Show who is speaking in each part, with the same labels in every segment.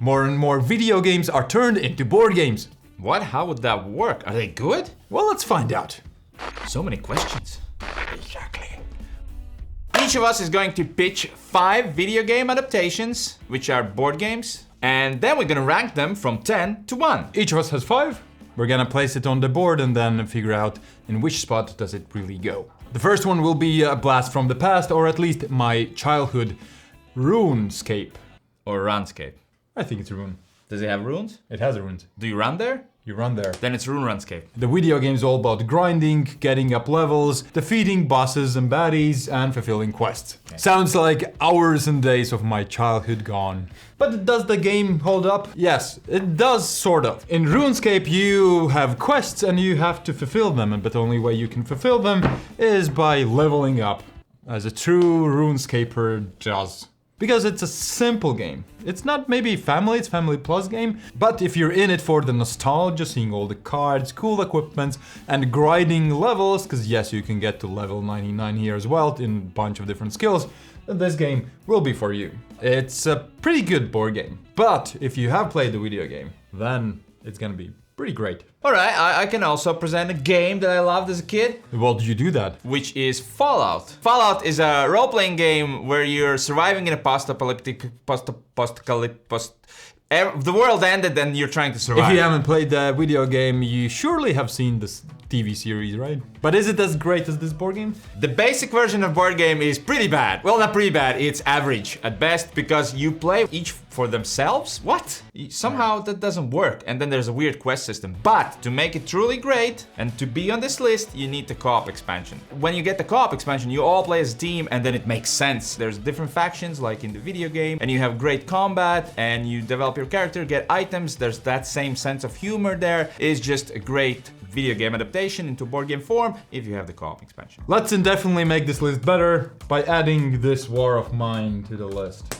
Speaker 1: More and more video games are turned into board games.
Speaker 2: What? How would that work? Are they good?
Speaker 1: Well, let's find out.
Speaker 2: So many questions.
Speaker 1: Exactly.
Speaker 2: Each of us is going to pitch 5 video game adaptations, which are board games, and then we're gonna rank them from 10 to 1.
Speaker 1: Each of us has 5. We're gonna place it on the board and then figure out in which spot does it really go. The first one will be a blast from the past, or at least my childhood, RuneScape.
Speaker 2: Or RuneScape.
Speaker 1: I think it's Rune.
Speaker 2: Does it have runes?
Speaker 1: It has runes.
Speaker 2: Do you run there?
Speaker 1: You run there.
Speaker 2: Then it's RuneScape.
Speaker 1: The video game is all about grinding, getting up levels, defeating bosses and baddies, and fulfilling quests. Okay. Sounds like hours and days of my childhood gone. But does the game hold up? Yes, it does, sort of. In RuneScape, you have quests and you have to fulfill them, but the only way you can fulfill them is by leveling up, as a true RuneScaper does. Because it's a simple game. It's not maybe family, it's family plus game, but if you're in it for the nostalgia, seeing all the cards, cool equipments, and grinding levels, because yes, you can get to level 99 here as well in a bunch of different skills, then this game will be for you. It's a pretty good board game, but if you have played the video game, then it's gonna be pretty great.
Speaker 2: Alright, I can also present a game that I loved as a kid.
Speaker 1: Well, did you do that?
Speaker 2: Which is Fallout. Fallout is a role-playing game where you're surviving in a post-apocalyptic... The world ended and you're trying to survive.
Speaker 1: If you haven't played the video game, you surely have seen this TV series, right? But is it as great as this board game?
Speaker 2: The basic version of board game is pretty bad. Well, not pretty bad, it's average at best, because you play each for themselves? What? Somehow that doesn't work, and then there's a weird quest system. But to make it truly great, and to be on this list, you need the co-op expansion. When you get the co-op expansion, you all play as a team, and then it makes sense. There's different factions, like in the video game, and you have great combat, and you develop your character, get items, there's that same sense of humor there. It's just a great video game adaptation into board game form if you have the co-op expansion.
Speaker 1: Let's definitely make this list better by adding this War of Mine to the list.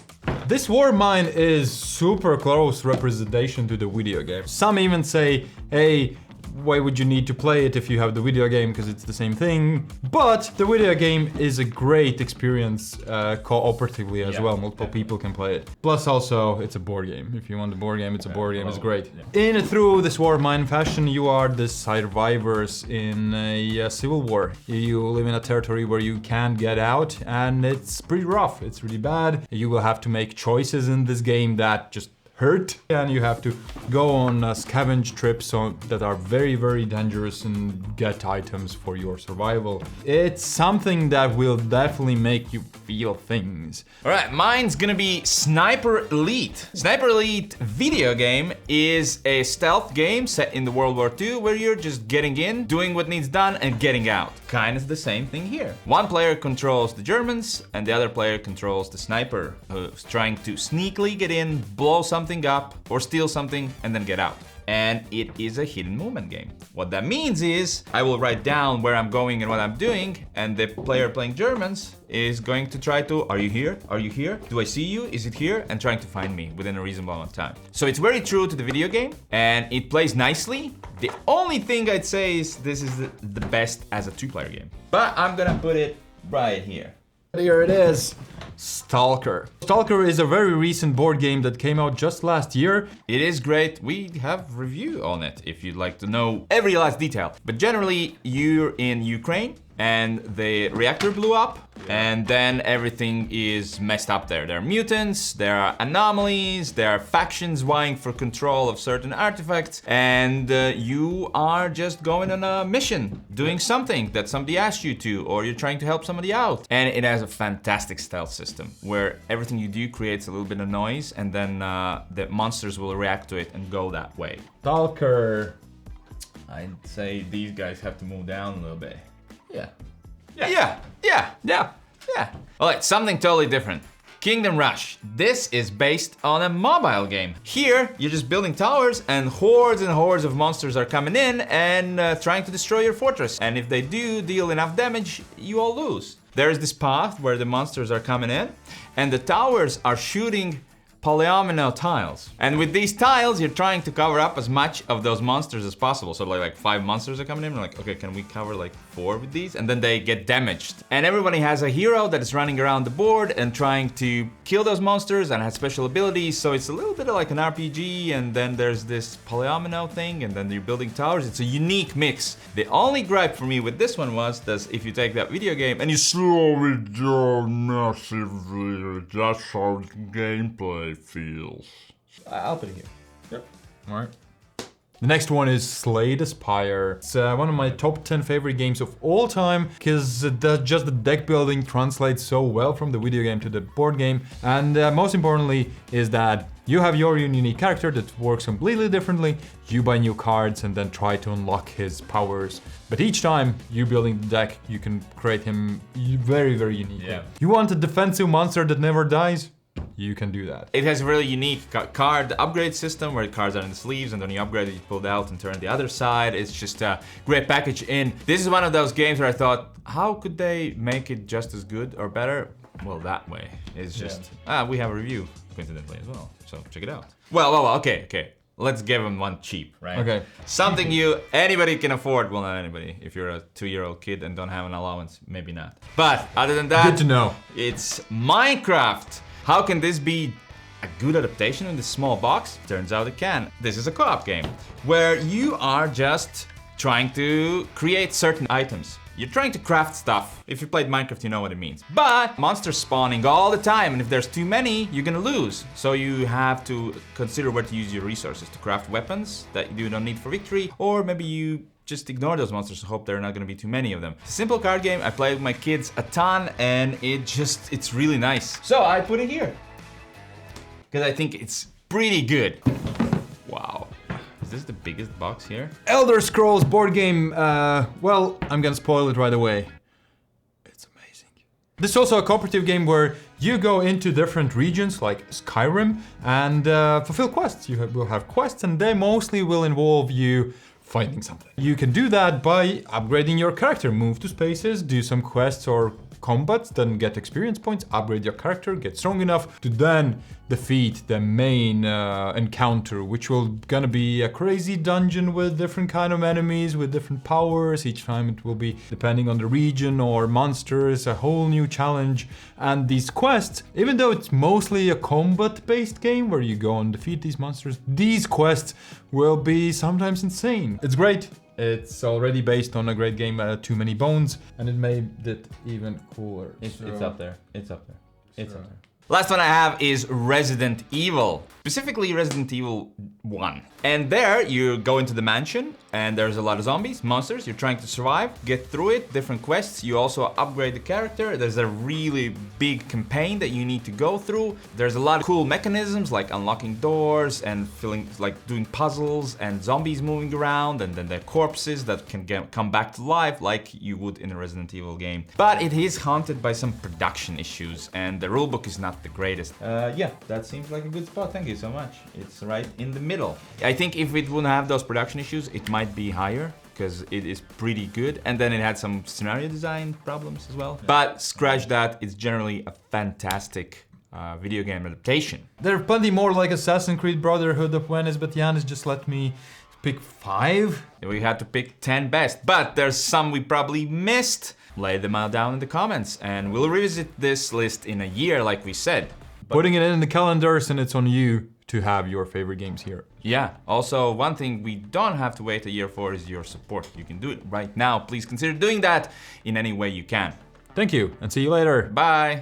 Speaker 1: This War of Mine is super close representation to the video game. Some even say, hey, why would you need to play it if you have the video game, because it's the same thing. But the video game is a great experience cooperatively as well. Multiple people can play it. Plus also, it's a board game. If you want the board game, it's a board game, it's great. In and through this War of Mine fashion, you are the survivors in a civil war. You live in a territory where you can't get out, and it's pretty rough. It's really bad. You will have to make choices in this game that just hurt, and you have to go on scavenge trips that are very, very dangerous and get items for your survival. It's something that will definitely make you feel things.
Speaker 2: Alright, mine's gonna be Sniper Elite. Sniper Elite video game is a stealth game set in the World War II where you're just getting in, doing what needs done, and getting out. Kind of the same thing here. One player controls the Germans, and the other player controls the sniper, who's trying to sneakily get in, blow something up, or steal something, and then get out. And it is a hidden movement game. What that means is, I will write down where I'm going and what I'm doing, and the player playing Germans is going to try to, are you here? Are you here? Do I see you? Is it here? And trying to find me within a reasonable amount of time. So it's very true to the video game, and it plays nicely. The only thing I'd say is this is the best as a 2-player game. But I'm gonna put it right here.
Speaker 1: Here it is. S.T.A.L.K.E.R. S.T.A.L.K.E.R is a very recent board game that came out just last year.
Speaker 2: It is great. We have review on it if you'd like to know every last detail. But generally, you're in Ukraine and the reactor blew up, and then everything is messed up there. There are mutants, there are anomalies, there are factions vying for control of certain artifacts, and you are just going on a mission, doing something that somebody asked you to, or you're trying to help somebody out. And it has a fantastic stealth system, where everything you do creates a little bit of noise, and then the monsters will react to it and go that way.
Speaker 1: S.T.A.L.K.E.R.
Speaker 2: I'd say these guys have to move down a little bit. Yeah. Alright, something totally different. Kingdom Rush. This is based on a mobile game. Here, you're just building towers, and hordes of monsters are coming in and trying to destroy your fortress. And if they do deal enough damage, you all lose. There's this path where the monsters are coming in, and the towers are shooting polyomino tiles. And with these tiles, you're trying to cover up as much of those monsters as possible. So like 5 monsters are coming in, we're like, okay, can we cover like 4 with these? And then they get damaged. And everybody has a hero that is running around the board and trying to kill those monsters and has special abilities. So it's a little bit of like an RPG, and then there's this polyomino thing, and then you're building towers. It's a unique mix. The only gripe for me with this one was that if you take that video game and you slow it down massively, that's how gameplay feels. I'll put it here.
Speaker 1: Yep. All right. The next one is S.T.A.L.K.E.R. It's one of my top 10 favorite games of all time, because just the deck building translates so well from the video game to the board game. And most importantly is that you have your unique character that works completely differently. You buy new cards and then try to unlock his powers. But each time you're building the deck, you can create him very, very unique.
Speaker 2: Yeah.
Speaker 1: You want a defensive monster that never dies? You can do that.
Speaker 2: It has a really unique card upgrade system where the cards are in the sleeves, and then you upgrade it, you pull it out and turn the other side. It's just a great package in. This is one of those games where I thought, how could they make it just as good or better? Well, that way. It's just, we have a review, coincidentally, as well. So check it out. Well, okay. Let's give them one cheap, right?
Speaker 1: Okay.
Speaker 2: Something anybody can afford. Well, not anybody. If you're a 2-year-old kid and don't have an allowance, maybe not. But other than that,
Speaker 1: good to know.
Speaker 2: It's Minecraft. How can this be a good adaptation in this small box? Turns out it can. This is a co-op game where you are just trying to create certain items. You're trying to craft stuff. If you played Minecraft, you know what it means. But monsters spawning all the time, and if there's too many, you're gonna lose. So you have to consider where to use your resources to craft weapons that you don't need for victory, or maybe you just ignore those monsters and hope there are not gonna be too many of them. It's a simple card game. I play with my kids a ton, and it's really nice. So I put it here because I think it's pretty good. Wow. Is this the biggest box here?
Speaker 1: Elder Scrolls board game, well, I'm gonna spoil it right away. It's amazing. This is also a cooperative game where you go into different regions like Skyrim and fulfill quests. You will have quests, and they mostly will involve you finding something. You can do that by upgrading your character, move to spaces, do some quests or combats, then get experience points, upgrade your character, get strong enough to then defeat the main encounter, which will gonna be a crazy dungeon with different kind of enemies with different powers. Each time it will be, depending on the region or monsters, a whole new challenge. And these quests, even though it's mostly a combat-based game where you go and defeat these monsters, these quests will be sometimes insane. It's great. It's already based on a great game, Too Many Bones, and it made it even cooler.
Speaker 2: It's up there. It's up there. It's up there. Last one I have is Resident Evil, specifically Resident Evil 1. And there you go into the mansion and there's a lot of zombies, monsters, you're trying to survive, get through it, different quests, you also upgrade the character, there's a really big campaign that you need to go through. There's a lot of cool mechanisms like unlocking doors and doing puzzles and zombies moving around, and then there are corpses that can come back to life like you would in a Resident Evil game. But it is haunted by some production issues and the rulebook is not the greatest. Yeah, that seems like a good spot. Thank you so much. It's right in the middle. I think if it wouldn't have those production issues, it might be higher because it is pretty good. And then it had some scenario design problems as well. But scratch that, it's generally a fantastic video game adaptation.
Speaker 1: There are plenty more like Assassin's Creed Brotherhood of Venice, but Janis just let me pick 5.
Speaker 2: We had to pick 10 best, but there's some we probably missed. Lay them out down in the comments and we'll revisit this list in a year like we said.
Speaker 1: Putting it in the calendars, and it's on you to have your favorite games here.
Speaker 2: Yeah, also one thing we don't have to wait a year for is your support. You can do it right now. Please consider doing that in any way you can.
Speaker 1: Thank you, and see you later.
Speaker 2: Bye.